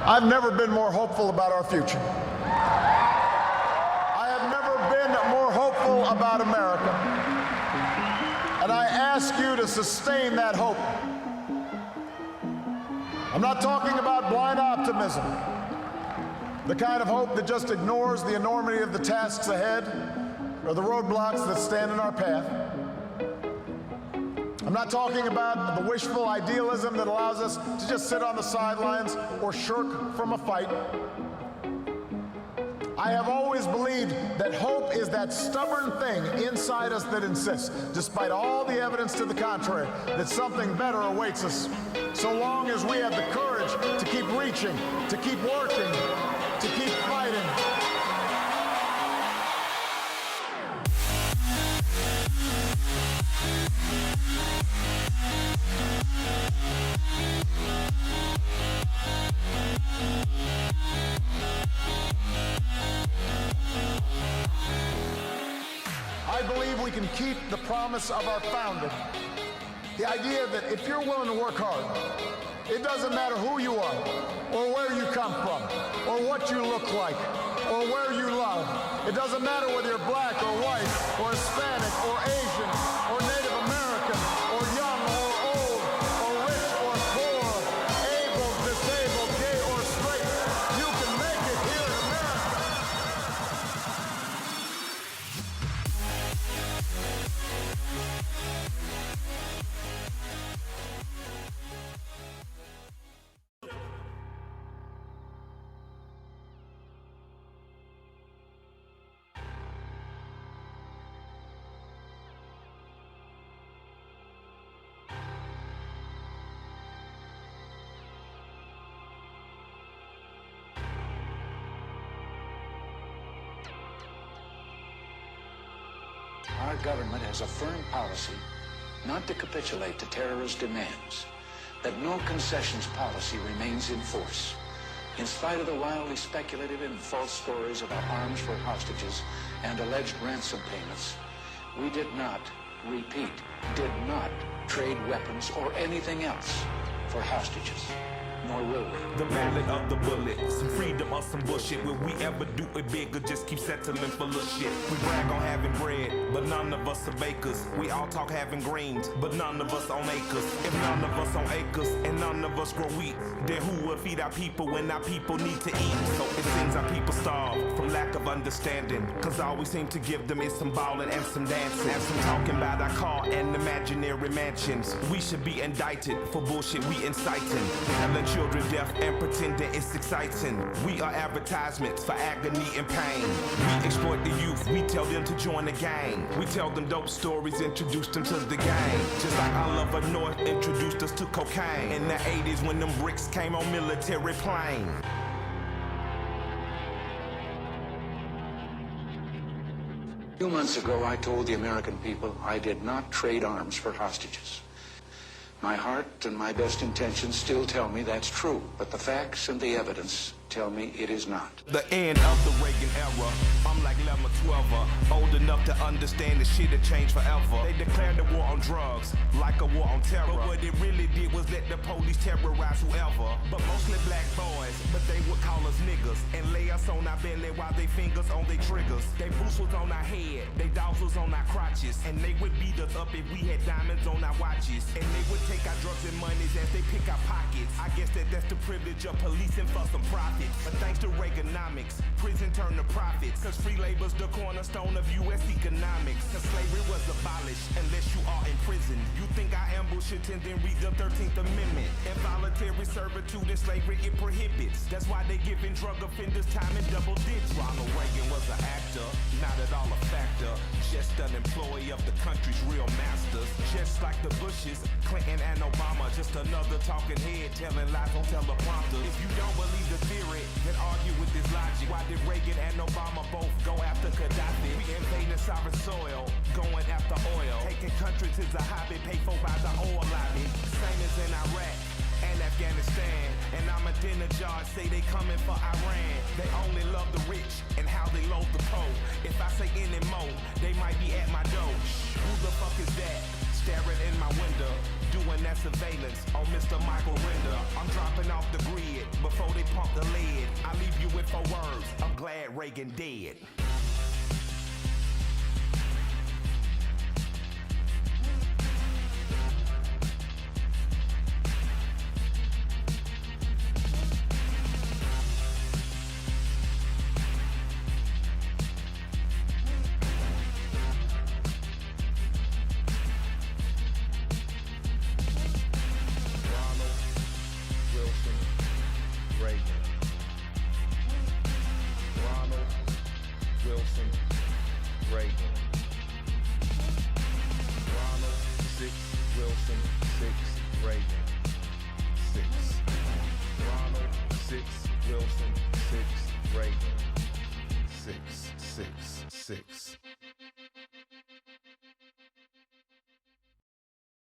I've never been more hopeful about our future. I have never been more hopeful about America. And I ask you to sustain that hope. I'm not talking about blind optimism, the kind of hope that just ignores the enormity of the tasks ahead or the roadblocks that stand in our path. I'm not talking about the wishful idealism that allows us to just sit on the sidelines or shirk from a fight. I have always believed that hope is that stubborn thing inside us that insists, despite all the evidence to the contrary, that something better awaits us, so long as we have the courage to keep reaching, to keep working, to keep fighting. I believe we can keep the promise of our founding. The idea that if you're willing to work hard, it doesn't matter who you are, or where you come from, or what you look like, or where you love. It doesn't matter whether you're black or white, or Hispanic, or Asian, or Native American, or young or old, or rich or poor, able, disabled, gay or straight. You can make it here in America. Our government has a firm policy not to capitulate to terrorist demands, that no concessions policy remains in force. In spite of the wildly speculative and false stories about arms for hostages and alleged ransom payments, we did not, repeat, did not trade weapons or anything else for hostages. Nor will we. The ballad of the bullet, some freedom or some bullshit. Will we ever do it big or just keep settling for little shit? We brag on having bread, but none of us are bakers. We all talk having greens, but none of us own acres. If none of us own acres and none of us grow wheat, then who will feed our people when our people need to eat? So it seems our people starve from lack of understanding, cause all we seem to give them is some ballin' and some dancing, and some talking about our car and imaginary mansions. We should be indicted for bullshit we inciting, telling children deaf and pretending it's exciting. We are advertisements for agony and pain. We exploit the youth, we tell them to join the gang. We tell them dope stories, introduce them to the game. Just like our love of North introduced us to cocaine in the 80s when them bricks came on military plane. A few months ago, I told the American people I did not trade arms for hostages. My heart and my best intentions still tell me that's true, but the facts and the evidence tell me it is not. The end of the Reagan era, I'm like 11 or 12, old enough to understand the shit had changed forever. They declared the war on drugs, like a war on terror, but what it really did was let the police terrorize whoever, but mostly black boys, but they would call us niggas, and lay us on our belly while they fingers on their triggers. They boots was on our head, they dogs was on our crotches, and they would beat us up if we had diamonds on our watches, and they would take our drugs and monies as they pick our pockets. I guess that's the privilege of policing for some profit. But thanks to Reaganomics, prison turned to profits, cause free labor's the cornerstone of U.S. economics. Cause slavery was abolished unless you are in prison. You think I am bullshitting, then read the 13th Amendment. Involuntary servitude and slavery it prohibits. That's why they giving drug offenders time in double digits. Ronald Reagan was an actor, not at all a factor, just an employee of the country's real masters. Just like the Bushes, Clinton and Obama, just another talking head telling lies on teleprompters. If you don't believe the theory, then argue with this logic. Why did Reagan and Obama both go after Gaddafi? We invading sovereign soil, going after oil. Taking countries is a hobby paid for by the oil lobby. Same as in Iraq and Afghanistan. And Ahmadinejad say they coming for Iran. They only love the rich and how they load the poor. If I say any more, they might be at my door. Who the fuck is that? Staring in my window, doing that surveillance on Mr. Michael Render. I'm dropping off the grid before they pump the lead. I leave you with 4 words. I'm glad Reagan dead. Wilson, 6, Reagan. 6, 6, 6.